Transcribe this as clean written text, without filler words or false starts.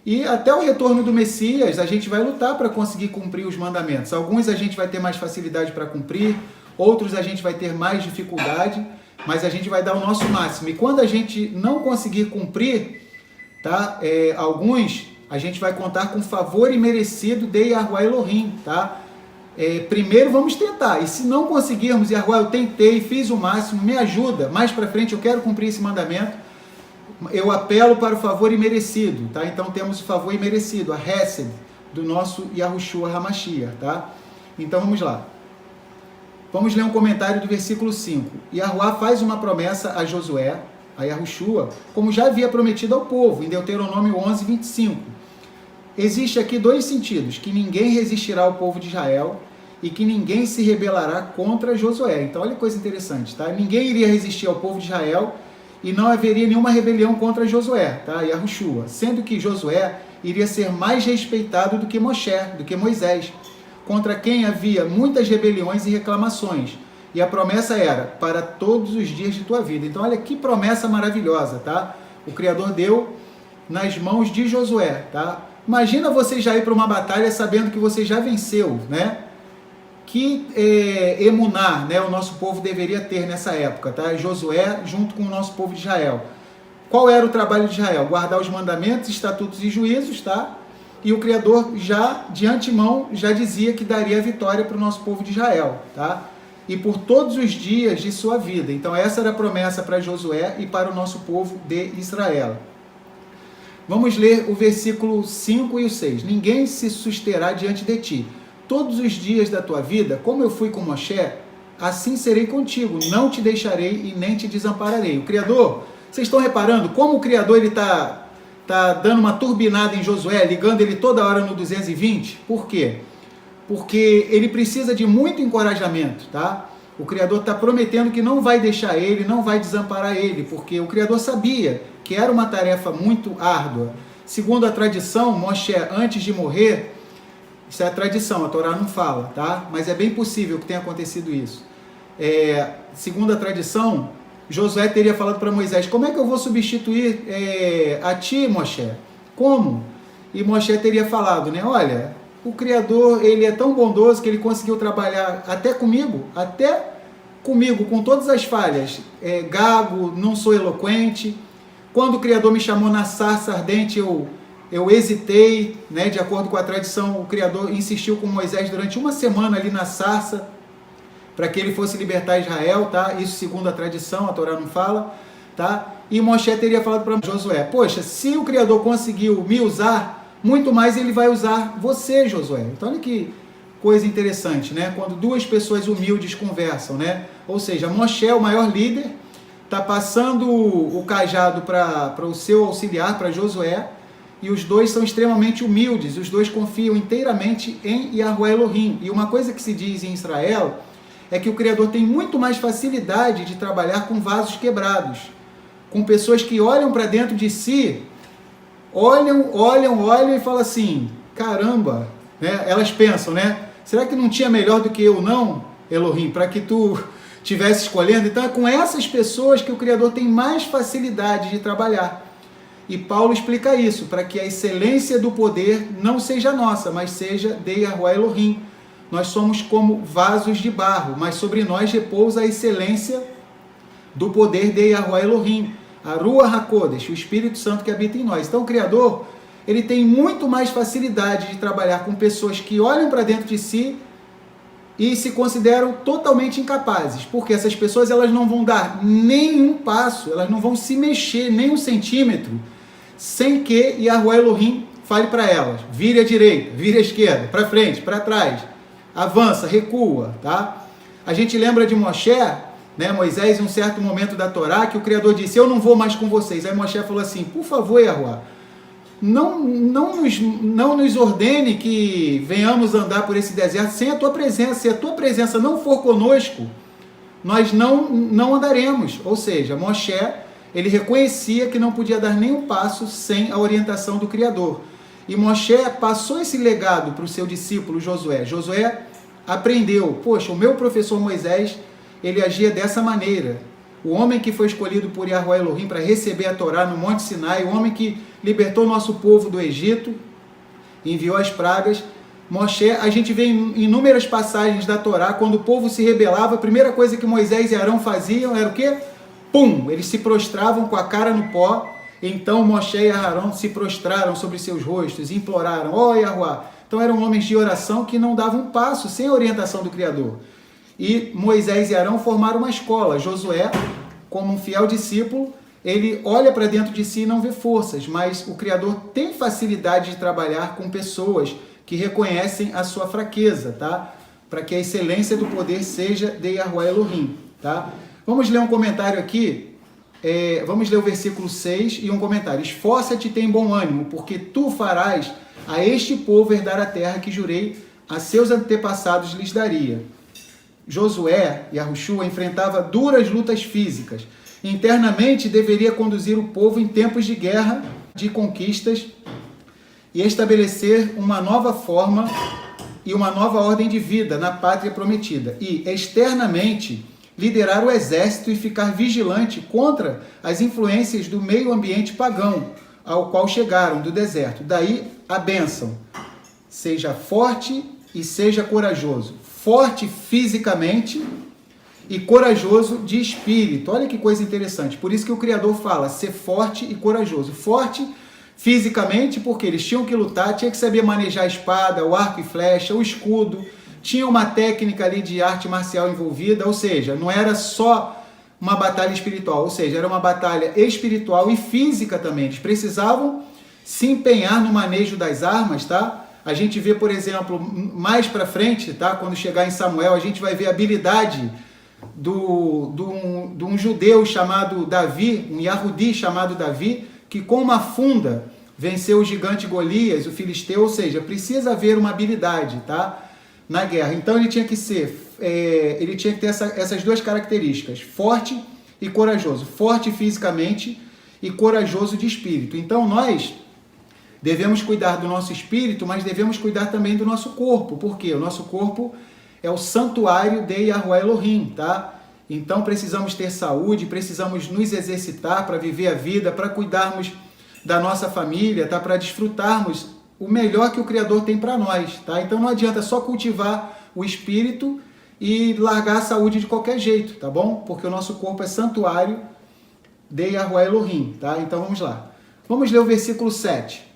E até o retorno do Messias, a gente vai lutar para conseguir cumprir os mandamentos. Alguns a gente vai ter mais facilidade para cumprir, outros a gente vai ter mais dificuldade, mas a gente vai dar o nosso máximo. E quando a gente não conseguir cumprir, tá? Alguns a gente vai contar com favor imerecido de Yahuwah Elohim, tá? Primeiro vamos tentar, e se não conseguirmos, Yahuwah, eu tentei, fiz o máximo, me ajuda, mais para frente eu quero cumprir esse mandamento, eu apelo para o favor imerecido, tá? Então temos o favor imerecido, a Hesed, do nosso Yahushua HaMashiach, tá? Então vamos lá. Vamos ler um comentário do versículo 5. Yahuwah faz uma promessa a Josué, a Yahushua, como já havia prometido ao povo, em Deuteronômio 11, 25. Existe aqui dois sentidos, que ninguém resistirá ao povo de Israel e que ninguém se rebelará contra Josué. Então olha que coisa interessante, tá? Ninguém iria resistir ao povo de Israel e não haveria nenhuma rebelião contra Josué, tá? Yahushua, sendo que Josué iria ser mais respeitado do que Moshe, do que Moisés, contra quem havia muitas rebeliões e reclamações. E a promessa era, para todos os dias de tua vida. Então olha que promessa maravilhosa, tá? O Criador deu nas mãos de Josué, tá? Imagina você já ir para uma batalha sabendo que você já venceu, né? Que emuná, né, o nosso povo deveria ter nessa época, tá? Josué junto com o nosso povo de Israel. Qual era o trabalho de Israel? Guardar os mandamentos, estatutos e juízos, tá? E o Criador já, de antemão, já dizia que daria a vitória para o nosso povo de Israel, tá? E por todos os dias de sua vida. Então essa era a promessa para Josué e para o nosso povo de Israel. Vamos ler o versículo 5 e o 6. Ninguém se susterá diante de ti. Todos os dias da tua vida, como eu fui com Moshe, assim serei contigo. Não te deixarei e nem te desampararei. O Criador, vocês estão reparando como o Criador está dando uma turbinada em Josué, ligando ele toda hora no 220? Por quê? Porque ele precisa de muito encorajamento, tá? O Criador está prometendo que não vai deixar ele, não vai desamparar ele, porque o Criador sabia que era uma tarefa muito árdua. Segundo a tradição, Moshe, antes de morrer, isso é a tradição, a Torá não fala, tá? Mas é bem possível que tenha acontecido isso. Segundo a tradição, Josué teria falado para Moisés, como é que eu vou substituir a ti, Moshe? Como? E Moshe teria falado, né? Olha, o Criador, ele é tão bondoso que ele conseguiu trabalhar até comigo, com todas as falhas. Gago, não sou eloquente. Quando o Criador me chamou na sarça ardente, eu hesitei, né? De acordo com a tradição, o Criador insistiu com Moisés durante uma semana ali na sarça, para que ele fosse libertar Israel, tá? Isso segundo a tradição, a Torá não fala, tá? E Moshe teria falado para Josué, poxa, se o Criador conseguiu me usar, muito mais ele vai usar você, Josué. Então olha que coisa interessante, né? Quando duas pessoas humildes conversam, né? Ou seja, Moshe, o maior líder, está passando o cajado para o seu auxiliar, para Josué, e os dois são extremamente humildes, os dois confiam inteiramente em Yahuwah Elohim. E uma coisa que se diz em Israel é que o Criador tem muito mais facilidade de trabalhar com vasos quebrados, com pessoas que olham para dentro de si, olham e falam assim, caramba, né? Elas pensam, né? Será que não tinha melhor do que eu não, Elohim, para que tu estivesse escolhendo? Então é com essas pessoas que o Criador tem mais facilidade de trabalhar. E Paulo explica isso, para que a excelência do poder não seja nossa, mas seja de Yahuwah Elohim. Nós somos como vasos de barro, mas sobre nós repousa a excelência do poder de Yahuwah Elohim, a Ruach HaKodesh, o Espírito Santo que habita em nós. Então o Criador, ele tem muito mais facilidade de trabalhar com pessoas que olham para dentro de si e se consideram totalmente incapazes, porque essas pessoas elas não vão dar nenhum passo, elas não vão se mexer nem um centímetro, sem que Yahuwah Elohim fale para elas, vire à direita, vire à esquerda, para frente, para trás, avança, recua, tá? A gente lembra de Moshe, né, Moisés, em um certo momento da Torá, que o Criador disse, eu não vou mais com vocês. Aí Moshe falou assim, por favor, Yahuwah, não nos ordene que venhamos andar por esse deserto sem a tua presença. Se a tua presença não for conosco, nós não andaremos. Ou seja, Moshe, ele reconhecia que não podia dar nenhum passo sem a orientação do Criador. E Moshe passou esse legado para o seu discípulo Josué. Josué aprendeu, poxa, o meu professor Moisés, ele agia dessa maneira. O homem que foi escolhido por Yahuwah Elohim para receber a Torá no Monte Sinai, o homem que libertou nosso povo do Egito, enviou as pragas. Moshe, a gente vê em inúmeras passagens da Torá, quando o povo se rebelava, a primeira coisa que Moisés e Arão faziam era o quê? Pum! Eles se prostravam com a cara no pó. Então Moshe e Arão se prostraram sobre seus rostos e imploraram: ó Yahuwá. Então eram homens de oração que não davam um passo sem a orientação do Criador. E Moisés e Arão formaram uma escola. Josué, como um fiel discípulo, ele olha para dentro de si e não vê forças, mas o Criador tem facilidade de trabalhar com pessoas que reconhecem a sua fraqueza, tá? Para que a excelência do poder seja de Yahuwá Elohim, tá? Vamos ler um comentário aqui, vamos ler o versículo 6 e um comentário. Esforça-te e tem bom ânimo, porque tu farás a este povo herdar a terra que jurei a seus antepassados lhes daria. Josué, Yahushua, enfrentava duras lutas físicas. Internamente deveria conduzir o povo em tempos de guerra, de conquistas, e estabelecer uma nova forma e uma nova ordem de vida na pátria prometida. E, externamente, liderar o exército e ficar vigilante contra as influências do meio ambiente pagão ao qual chegaram do deserto. Daí a bênção: seja forte e seja corajoso. Forte fisicamente e corajoso de espírito. Olha que coisa interessante. Por isso que o Criador fala: ser forte e corajoso. Forte fisicamente, porque eles tinham que lutar, tinha que saber manejar a espada, o arco e flecha, o escudo, tinha uma técnica ali de arte marcial envolvida, ou seja, não era só uma batalha espiritual, ou seja, era uma batalha espiritual e física também. Eles precisavam se empenhar no manejo das armas, tá? A gente vê, por exemplo, mais para frente, tá? Quando chegar em Samuel, a gente vai ver a habilidade de um judeu chamado Davi, um Yahudi chamado Davi, que com uma funda venceu o gigante Golias, o filisteu, ou seja, precisa haver uma habilidade, tá? Na guerra. Então ele tinha que ter essas duas características: forte e corajoso. Forte fisicamente e corajoso de espírito. Então nós devemos cuidar do nosso espírito, mas devemos cuidar também do nosso corpo. Por quê? O nosso corpo é o santuário de Yahuwá Elohim, tá? Então precisamos ter saúde, precisamos nos exercitar para viver a vida, para cuidarmos da nossa família, tá? Para desfrutarmos o melhor que o Criador tem para nós, tá? Então não adianta só cultivar o espírito e largar a saúde de qualquer jeito, tá bom? Porque o nosso corpo é santuário de Yahuwá Elohim, tá? Então vamos lá. Vamos ler o versículo 7.